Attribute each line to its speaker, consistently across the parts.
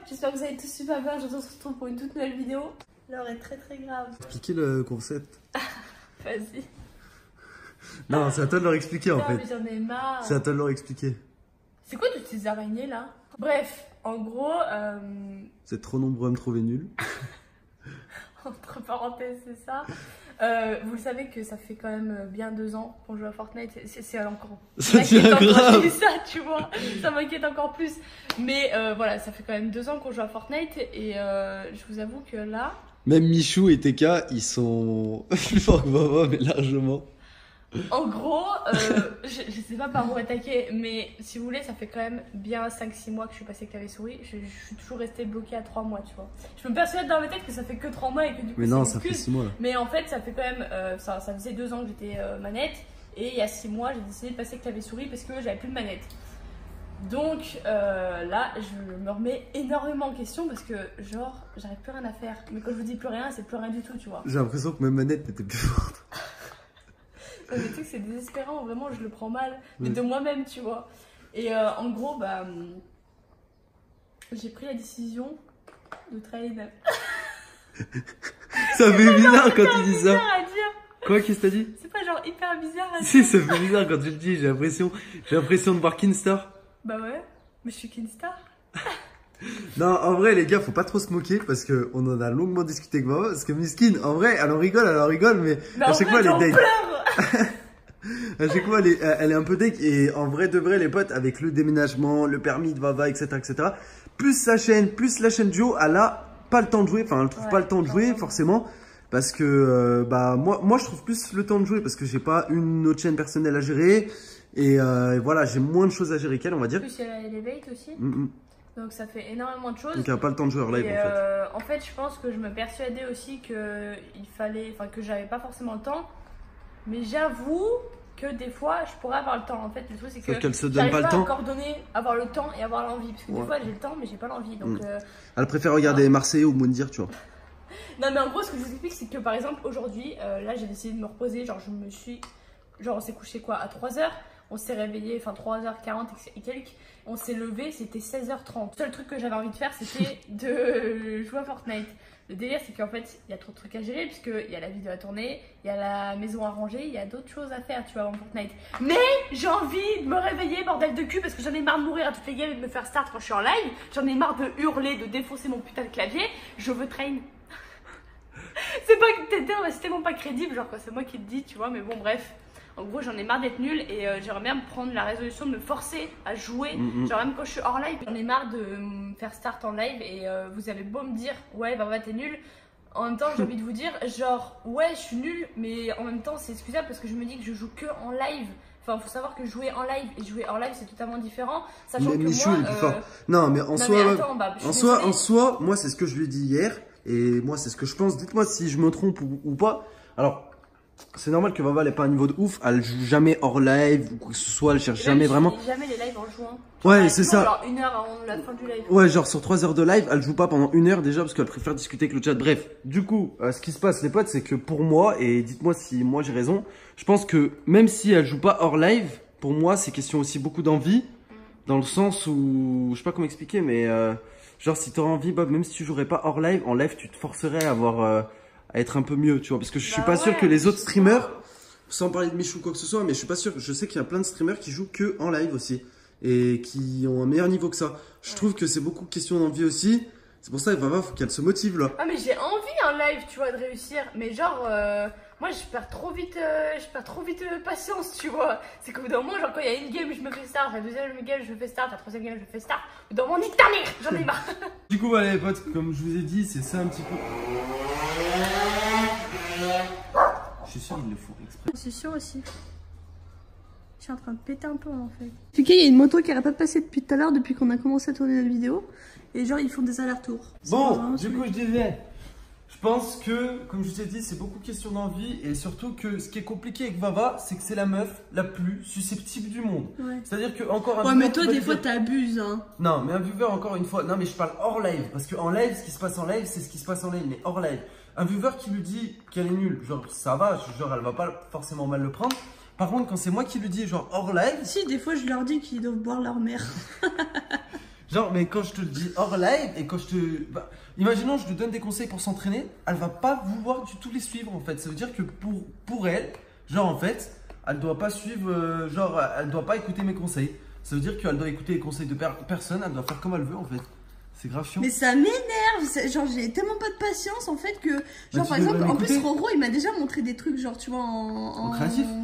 Speaker 1: j'espère que vous allez tous super bien. Je vous retrouve pour une toute nouvelle vidéo. L'heure est très grave.
Speaker 2: Expliquez le concept.
Speaker 1: Vas-y.
Speaker 2: Non, c'est à toi de leur expliquer en fait.
Speaker 1: Mais j'en ai marre.
Speaker 2: C'est à toi de leur expliquer.
Speaker 1: C'est quoi toutes ces araignées là? Bref, en gros...
Speaker 2: Vous êtes trop nombreux à me trouver nul.
Speaker 1: Entre parenthèses, c'est ça. Vous le savez que ça fait quand même bien 2 ans qu'on joue à Fortnite. C'est encore...
Speaker 2: Ça devient grave.
Speaker 1: Ça, tu vois. Ça m'inquiète encore plus. Mais voilà, ça fait quand même 2 ans qu'on joue à Fortnite. Et je vous avoue que là...
Speaker 2: Même Michou et TK, ils sont plus forts que Vava, mais largement.
Speaker 1: En gros, je sais pas par où attaquer, mais si vous voulez, ça fait quand même bien 5-6 mois que je suis passée clavier souris. Je suis toujours restée bloquée à 3 mois, tu vois. Je me persuade dans ma tête que ça fait que 3 mois et que du coup,
Speaker 2: mais non, ça fait 6 mois là.
Speaker 1: Mais en fait, ça fait quand même. Ça faisait 2 ans que j'étais manette, et il y a 6 mois, j'ai décidé de passer clavier souris parce que j'avais plus de manette. Donc là, je me remets énormément en question parce que, genre, j'arrive plus rien à faire. Mais quand je vous dis plus rien, c'est plus rien du tout, tu vois.
Speaker 2: J'ai l'impression que même manette était plus forte.
Speaker 1: Mais tu sais que c'est désespérant, vraiment je le prends mal, mais de moi-même, tu vois. Et en gros, bah, j'ai pris la décision de trade.
Speaker 2: Ça fait bizarre quand tu dis ça.
Speaker 1: À dire.
Speaker 2: Quoi, qu'est-ce que t'as dit?
Speaker 1: C'est pas genre hyper bizarre à dire.
Speaker 2: Si, ça fait bizarre quand tu le dis, j'ai l'impression de voir Kinstar.
Speaker 1: Bah ouais, mais je suis Kinstar.
Speaker 2: Non, en vrai, les gars, faut pas trop se moquer parce que on en a longuement discuté avec Vava. Parce que Miskin, en vrai, elle en rigole, mais à chaque fois, elle est deg. À chaque fois, elle est un peu deg. Et en vrai, de vrai, les potes, avec le déménagement, le permis de Vava, etc., plus la chaîne duo, elle a pas le temps de jouer. Enfin, elle trouve pas le temps de jouer, forcément. Parce que, bah, moi, je trouve plus le temps de jouer parce que j'ai pas une autre chaîne personnelle à gérer. Et voilà, j'ai moins de choses à gérer qu'elle, on va dire.
Speaker 1: En plus, il y a l'Elevate aussi. Donc ça fait énormément de choses.
Speaker 2: Donc il n'y a pas le temps de jouer en live
Speaker 1: en fait. Je pense que je me persuadais aussi que que j'avais pas forcément le temps. Mais j'avoue que des fois je pourrais avoir le temps. En fait, le truc c'est que
Speaker 2: qu'elle se donne pas le temps.
Speaker 1: à coordonner, avoir le temps et avoir l'envie. Parce que des fois j'ai le temps mais j'ai pas l'envie. Donc
Speaker 2: elle préfère regarder Marseillais ou Moundir, tu vois.
Speaker 1: Non mais en gros ce que je vous explique c'est que par exemple aujourd'hui, là j'ai décidé de me reposer. Genre on s'est couché quoi à 3h. On s'est réveillé, enfin 3h40 et quelques. On s'est levé, c'était 16h30. Le seul truc que j'avais envie de faire, c'était de jouer à Fortnite. Le délire, c'est qu'en fait, il y a trop de trucs à gérer, puisqu'il y a la vidéo à tourner, il y a la maison à ranger, il y a d'autres choses à faire, tu vois, avant Fortnite. Mais j'ai envie de me réveiller, bordel de cul, parce que j'en ai marre de mourir à toutes les games et de me faire start quand je suis en live. J'en ai marre de hurler, de défoncer mon putain de clavier. Je veux train. C'est tellement pas crédible, genre, c'est moi qui le dis, tu vois, mais bon, bref. En gros, j'en ai marre d'être nulle et j'aimerais bien me prendre la résolution de me forcer à jouer. Genre, même quand je suis hors live, j'en ai marre de me faire start en live et vous avez beau me dire, ouais, bah, t'es nulle. En même temps, j'ai envie de vous dire, genre, ouais, je suis nulle, mais en même temps, c'est excusable parce que je me dis que je joue que en live. Enfin, faut savoir que jouer en live et jouer hors live, c'est totalement différent. Sachant que moi,
Speaker 2: est plus fort. Non, mais en soi, moi, c'est ce que je lui ai dit hier et moi, c'est ce que je pense. Dites-moi si je me trompe ou pas. Alors. C'est normal que Vava n'ait pas un niveau de ouf, elle joue jamais hors live ou quoi que ce soit, elle cherche jamais vraiment.
Speaker 1: Jamais les lives en jouant.
Speaker 2: Ouais, c'est ça.
Speaker 1: Genre 1 heure avant la fin du live.
Speaker 2: Ouais, genre sur 3 heures de live, elle joue pas pendant 1 heure déjà parce qu'elle préfère discuter avec le chat. Bref, du coup, ce qui se passe les potes, c'est que pour moi, et dites-moi si moi j'ai raison, je pense que même si elle joue pas hors live, pour moi c'est question aussi beaucoup d'envie. Dans le sens où, je sais pas comment expliquer, mais genre si t'aurais envie, Bob, même si tu jouerais pas hors live, en live tu te forcerais à avoir... à être un peu mieux, tu vois, parce que je suis pas sûr que les autres streamers, sans parler de Michou ou quoi que ce soit, mais je suis pas sûr, je sais qu'il y a plein de streamers qui jouent que en live aussi, et qui ont un meilleur niveau que ça. Je trouve que c'est beaucoup question d'envie aussi, c'est pour ça, Vava, faut qu'elle se motive là.
Speaker 1: Ah mais j'ai envie en live, tu vois, de réussir, mais genre, moi je perds trop vite patience, tu vois. C'est qu'au bout d'un moment, genre quand il y a une game, je me fais start, la deuxième game, je me fais start, la troisième game, je me fais start, au bout d'un moment, nique ta mère, j'en ai marre.
Speaker 2: Du coup, voilà les potes, comme je vous ai dit, c'est ça un petit peu. Je suis sûr qu'ils le font exprès.
Speaker 1: Je suis sûr aussi. Je suis en train de péter un peu en fait. En tout cas, il y a une moto qui n'arrête pas de passer depuis tout à l'heure, depuis qu'on a commencé à tourner la vidéo. Et genre, ils font des allers-retours.
Speaker 2: Bon, du coup, je disais, je pense que, comme je t'ai dit, c'est beaucoup question d'envie. Et surtout que ce qui est compliqué avec Vava, c'est que c'est la meuf la plus susceptible du monde. Ouais. C'est-à-dire que, encore un
Speaker 1: ouais, mais toi, des fois, t'abuses, hein.
Speaker 2: Non, mais un viewer, encore une fois, non, mais je parle hors live. Parce qu'en live, ce qui se passe en live, c'est ce qui se passe en live, mais hors live. Un viewer qui lui dit qu'elle est nulle, genre, ça va, genre, elle va pas forcément mal le prendre. Par contre, quand c'est moi qui lui dis, genre, hors live.
Speaker 1: Si, des fois, je leur dis qu'ils doivent boire leur mère.
Speaker 2: Genre, mais quand je te le dis hors live et quand je te. Bah, imaginons, je te donne des conseils pour s'entraîner, elle va pas vouloir du tout les suivre en fait. Ça veut dire que pour elle, genre en fait, elle doit pas suivre, genre, elle doit pas écouter mes conseils. Ça veut dire qu'elle doit écouter les conseils de personne, elle doit faire comme elle veut en fait. C'est grave chiant.
Speaker 3: Mais ça m'énerve, genre j'ai tellement pas de patience en fait que, genre
Speaker 2: Bah,
Speaker 3: par exemple, en plus Roro il m'a déjà montré des trucs genre tu vois en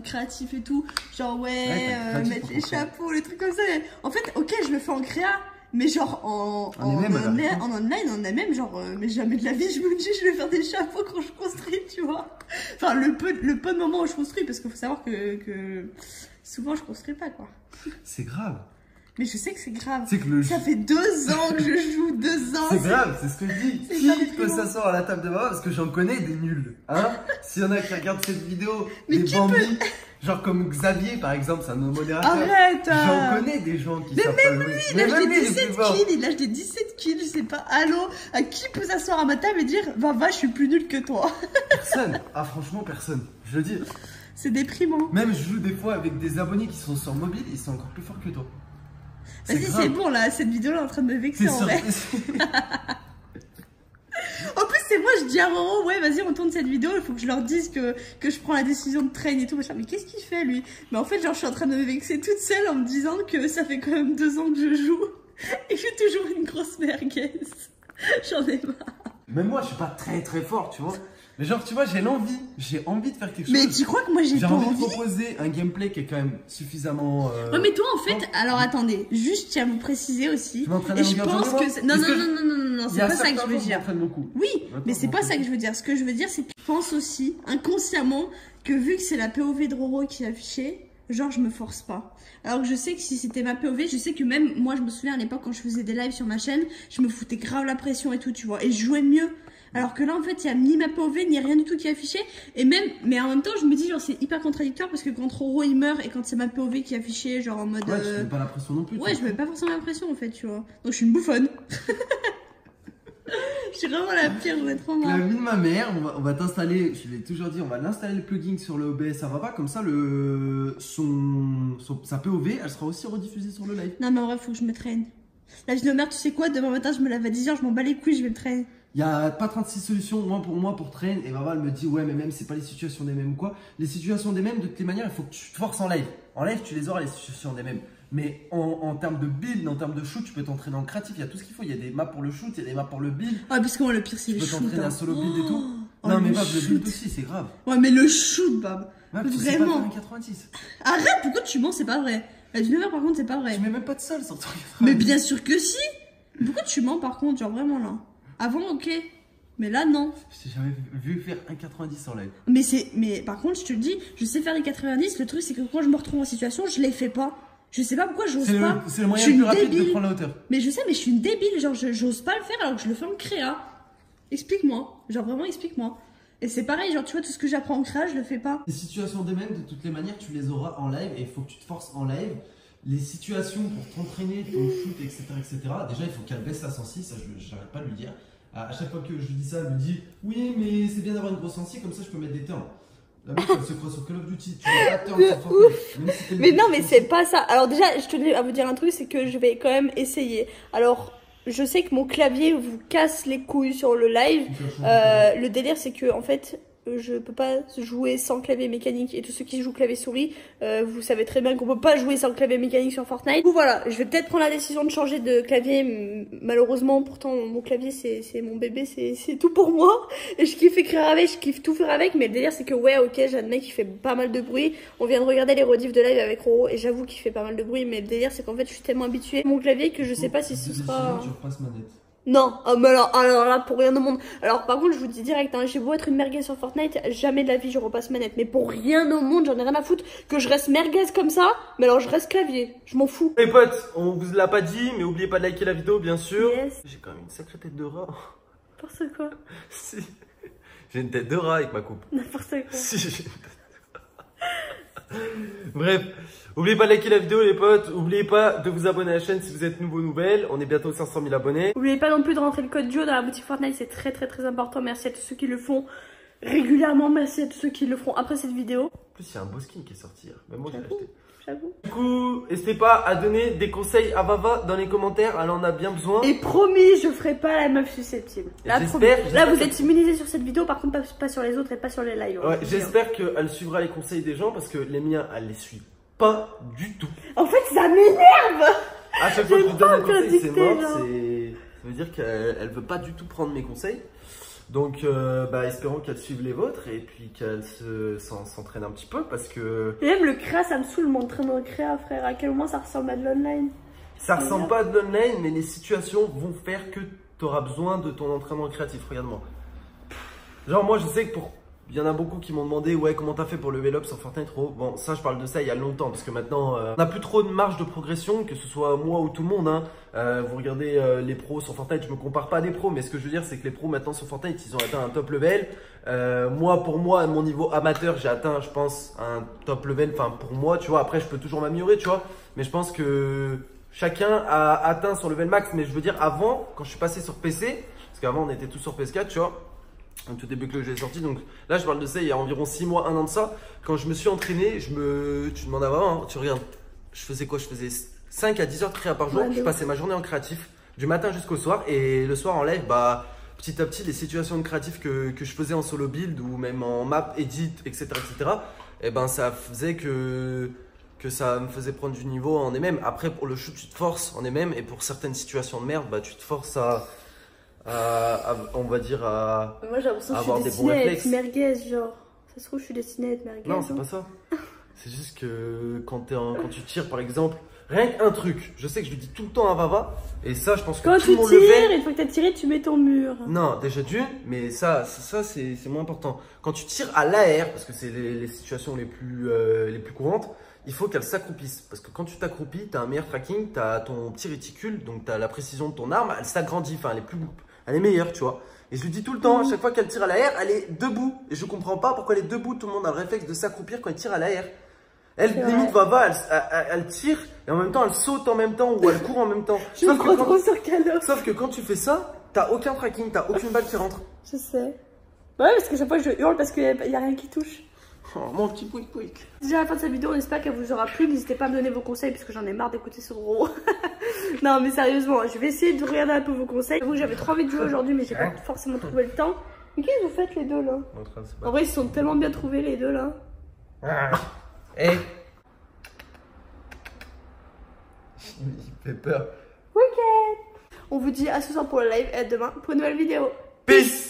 Speaker 3: créatif et tout, genre mettre les chapeaux, les trucs comme ça. En fait ok je le fais en créa, mais genre en online on a même genre, mais jamais de la vie je me dis je vais faire des chapeaux quand je construis tu vois. Enfin le peu de moments où je construis parce qu'il faut savoir que souvent je construis pas quoi.
Speaker 2: C'est grave.
Speaker 3: Mais je sais que c'est grave.
Speaker 2: Ça
Speaker 3: fait 2 ans que je joue, 2 ans.
Speaker 2: C'est grave, c'est ce que je dis. Qui peut s'asseoir à la table de maman parce que j'en connais des nuls. Hein. S'il y en a qui regardent cette vidéo, mais des bambis, genre comme Xavier par exemple, c'est un de nos modérateurs.
Speaker 3: Arrête.
Speaker 2: J'en connais des gens qui savent pas jouer.
Speaker 3: Mais même lui, il lâche des 17 kills, je sais pas. Allô, à qui peut s'asseoir à ma table et dire va, je suis plus nul que toi.
Speaker 2: Personne. Ah franchement personne. Je le dis.
Speaker 3: C'est déprimant.
Speaker 2: Même je joue des fois avec des abonnés qui sont sur mobile, ils sont encore plus forts que toi.
Speaker 3: Vas-y, c'est bon là, cette vidéo là est en train de me vexer en vrai. En plus, c'est moi, je dis à Roro, ouais, vas-y, on tourne cette vidéo, il faut que je leur dise que je prends la décision de train et tout, machin. Mais qu'est-ce qu'il fait lui? Mais en fait, genre, je suis en train de me vexer toute seule en me disant que ça fait quand même 2 ans que je joue et que je suis toujours une grosse merguez. J'en ai marre.
Speaker 2: Même moi, je suis pas très fort, tu vois. Mais genre, tu vois, j'ai envie de faire quelque chose.
Speaker 3: Mais tu crois que moi j'ai pas envie
Speaker 2: de proposer un gameplay qui est quand même suffisamment.
Speaker 3: Ouais, mais toi en fait, alors attendez, juste tiens à vous préciser aussi.
Speaker 2: Et je pense que.
Speaker 3: Non, c'est pas ça que je veux dire. Oui, mais c'est pas ça que je veux dire. Ce que je veux dire, c'est que je pense aussi, inconsciemment, que vu que c'est la POV de Roro qui est affichée, genre je me force pas. Alors que je sais que si c'était ma POV, je sais que même moi, je me souviens à l'époque quand je faisais des lives sur ma chaîne, je me foutais grave la pression et tout, tu vois. Et je jouais mieux. Alors que là, en fait, il n'y a ni ma POV, ni rien du tout qui est affiché. Et même, mais en même temps, je me dis, genre, c'est hyper contradictoire parce que quand Roro il meurt et quand c'est ma POV qui est affichée, genre en mode.
Speaker 2: Ouais, tu mets pas la pression non plus.
Speaker 3: Ouais, je mets pas forcément la pression en fait, tu vois. Donc je suis une bouffonne. Je suis vraiment la pire, j'en ai trop marre.
Speaker 2: La vie de ma mère, on va t'installer, je l'ai toujours dit, on va l'installer le plugin sur le OBS, ça va pas, comme ça sa POV, elle sera aussi rediffusée sur le live.
Speaker 3: Non, mais en vrai, faut que je me traîne. La vie de ma mère, tu sais quoi, demain matin, je me lève à 10h, je m'en bats les couilles, je vais me traîner.
Speaker 2: Il n'y a pas 36 solutions, pour train. Et maman, elle me dit, ouais, mais même, c'est pas les situations des mêmes ou quoi. Les situations des mêmes, de toutes les manières, il faut que tu te forces en live. En live, tu les auras, les situations des mêmes. Mais en termes de build, en termes de shoot, tu peux t'entraîner en créatif. Il y a tout ce qu'il faut. Il y a des maps pour le shoot, il y a des maps pour le build.
Speaker 3: Ouais, parce que moi, le pire, c'est les shoots.
Speaker 2: Tu peux t'entraîner un solo build et tout.
Speaker 3: Oh,
Speaker 2: non, mais Bab, le build aussi, c'est grave.
Speaker 3: Ouais, mais le shoot, Bab.
Speaker 2: Bab, tu
Speaker 3: vraiment.
Speaker 2: sais pas faire un 90.
Speaker 3: Arrête, pourquoi tu mens, c'est pas vrai. La vie de ma mère, par contre, c'est pas vrai.
Speaker 2: Tu mets même pas de sol sur ton 90.
Speaker 3: Mais bien sûr que si. Pourquoi tu mens, par contre, genre vraiment là. Avant, ok. Mais là, non.
Speaker 2: Je t'ai jamais vu faire un 90 en live.
Speaker 3: Mais par contre, je te le dis, je sais faire les 90. Le truc, c'est que quand je me retrouve en situation, je les fais pas. Je sais pas pourquoi j'ose pas.
Speaker 2: C'est le moyen le plus rapide de prendre la hauteur.
Speaker 3: Mais je sais, mais je suis une débile. Genre, j'ose pas le faire alors que je le fais en créa. Explique-moi. Genre, vraiment, explique-moi. Et c'est pareil, genre, tu vois, tout ce que j'apprends en créa, je le fais pas.
Speaker 2: Les situations des mêmes, de toutes les manières, tu les auras en live et il faut que tu te forces en live. Les situations pour t'entraîner, ton shoot, etc., déjà, il faut qu'elle baisse sa sensi, ça, j'arrête pas de lui dire. À chaque fois que je lui dis ça, elle me dit oui, mais c'est bien d'avoir une grosse sensi, comme ça je peux mettre des turns. La meuf, elle se croit sur Call of Duty, tu vois pas turn sur Fortnite.
Speaker 3: Mais non, mais c'est pas ça. Alors, déjà, je tenais à vous dire un truc, c'est que je vais quand même essayer. Alors, je sais que mon clavier vous casse les couilles sur le live. Le délire, c'est que, en fait, je peux pas jouer sans clavier mécanique. Et tous ceux qui jouent clavier souris, vous savez très bien qu'on peut pas jouer sans clavier mécanique sur Fortnite. Du coup, voilà, je vais peut-être prendre la décision de changer de clavier. Malheureusement, pourtant, mon clavier, c'est mon bébé, c'est tout pour moi. Et je kiffe écrire avec, je kiffe tout faire avec. Mais le délire, c'est que, ouais, ok, j'admets qu'il fait pas mal de bruit. On vient de regarder les rediffs de live avec Roro. Et j'avoue qu'il fait pas mal de bruit. Mais le délire, c'est qu'en fait, je suis tellement habituée à mon clavier que je sais pas si ce sera. Non, mais alors là, pour rien au monde. Alors, par contre, je vous dis direct, hein, j'ai beau être une merguez sur Fortnite, jamais de la vie je repasse manette. Mais pour rien au monde, j'en ai rien à foutre que je reste merguez comme ça. Mais alors, je reste clavier, je m'en fous.
Speaker 2: Les potes, on vous l'a pas dit, mais oubliez pas de liker la vidéo, bien sûr.
Speaker 3: Yes.
Speaker 2: J'ai quand même une sacrée tête de rat.
Speaker 3: N'importe quoi.
Speaker 2: Si. J'ai une tête de rat avec ma coupe.
Speaker 3: N'importe quoi.
Speaker 2: Si, j'ai une tête de rat. Bref. N'oubliez pas de liker la vidéo les potes, n'oubliez pas de vous abonner à la chaîne si vous êtes nouveau nouvelle, on est bientôt 500 000 abonnés.
Speaker 3: N'oubliez pas non plus de rentrer le code Joe dans la boutique Fortnite, c'est très important, merci à tous ceux qui le font régulièrement, merci à tous ceux qui le feront après cette vidéo.
Speaker 2: En plus il y a un beau skin qui est sorti, même moi je l'ai acheté.
Speaker 3: j'avoue.
Speaker 2: Du coup, n'hésitez pas à donner des conseils à Vava dans les commentaires, elle en a bien besoin.
Speaker 3: Et promis, je ferai pas la meuf susceptible. Là,
Speaker 2: J'espère
Speaker 3: vous êtes immunisés sur cette vidéo, par contre, pas sur les autres et pas sur les lives.
Speaker 2: Ouais, j'espère qu'elle suivra les conseils des gens parce que les miens, elle les suit pas du tout.
Speaker 3: En fait, ça m'énerve.
Speaker 2: À chaque fois que je lui donne un conseil, c'est mort.
Speaker 3: genre.
Speaker 2: Ça veut dire qu'elle veut pas du tout prendre mes conseils. Donc, espérons qu'elle suive les vôtres et puis qu'elle s'entraîne un petit peu parce que.
Speaker 3: Et même le créa, ça me saoule mon entraînement de créa, frère. À quel moment ça ressemble à de l'online?
Speaker 2: Ça ressemble pas à de l'online, mais les situations vont faire que tu auras besoin de ton entraînement créatif. Regarde-moi. Genre, moi, je sais que il y en a beaucoup qui m'ont demandé, ouais, comment t'as fait pour level up sur Fortnite trop. Bon, ça, je parle de ça il y a longtemps parce que maintenant, on n'a plus trop de marge de progression, que ce soit moi ou tout le monde. Hein. Vous regardez les pros sur Fortnite, je me compare pas à des pros, mais ce que je veux dire, c'est que les pros maintenant sur Fortnite, ils ont atteint un top level. Pour moi, à mon niveau amateur, j'ai atteint, je pense, un top level. Enfin, pour moi, tu vois, après, je peux toujours m'améliorer, tu vois. Mais je pense que chacun a atteint son level max. Mais je veux dire, avant, quand je suis passé sur PC, parce qu'avant, on était tous sur PS4, tu vois. Au tout début que j'ai sorti, donc là je parle de ça il y a environ 6 mois, 1 an de ça. Quand je me suis entraîné, tu demandes à voir, hein, tu regardes, je faisais quoi? Je faisais 5 à 10 heures de créa par jour, je passais ma journée en créatif, du matin jusqu'au soir, et le soir en live, petit à petit, les situations de créatif que je faisais en solo build ou même en map, edit, etc., et ben ça faisait que ça me faisait prendre du niveau en MM. Après pour le shoot, tu te forces en MM, et pour certaines situations de merde, tu te forces on va dire
Speaker 3: moi j'ai l'impression que je suis destinée à être merguez, genre. Ça se trouve, je suis destinée à être merguez.
Speaker 2: Non, c'est pas ça. C'est juste que quand tu tires, par exemple, rien qu'un truc, je sais que je le dis tout le temps à Vava, et ça, je pense que
Speaker 3: quand
Speaker 2: tout le monde le fait.
Speaker 3: Quand tu tires, une fois que t'as tiré, tu mets ton mur.
Speaker 2: Non, déjà d'une, mais ça c'est moins important. Quand tu tires à l'AR, parce que c'est les situations les plus courantes, il faut qu'elle s'accroupisse. Parce que quand tu t'accroupis, tu as un meilleur tracking, tu as ton petit réticule, donc tu as la précision de ton arme, elle s'agrandit, enfin elle est meilleure, tu vois. Et je lui dis tout le temps, à chaque fois qu'elle tire à l'AR, elle est debout. Et je comprends pas pourquoi elle est debout, tout le monde a le réflexe de s'accroupir quand elle tire à l'AR. Elle, limite, elle tire et en même temps, elle saute en même temps ou elle court en même temps.
Speaker 3: Sauf
Speaker 2: que quand tu fais ça, t'as aucun tracking, t'as aucune balle qui rentre.
Speaker 3: Je sais. Ouais, parce que chaque fois je hurle parce qu'il n'y a rien qui touche.
Speaker 2: Oh, mon petit pouic.
Speaker 3: C'est déjà la fin de cette vidéo, on espère qu'elle vous aura plu. N'hésitez pas à me donner vos conseils parce que j'en ai marre d'écouter ce gros. Non, mais sérieusement, je vais essayer de regarder un peu vos conseils. J'avoue que j'avais trop envie de jouer aujourd'hui, mais j'ai pas forcément trouvé le temps. Mais qu'est-ce que vous faites les deux là? En vrai, ils se sont tellement bien trouvés les deux là.
Speaker 2: Il fait peur.
Speaker 3: Ok. On vous dit à ce soir pour le live et à demain pour une nouvelle vidéo.
Speaker 2: Peace.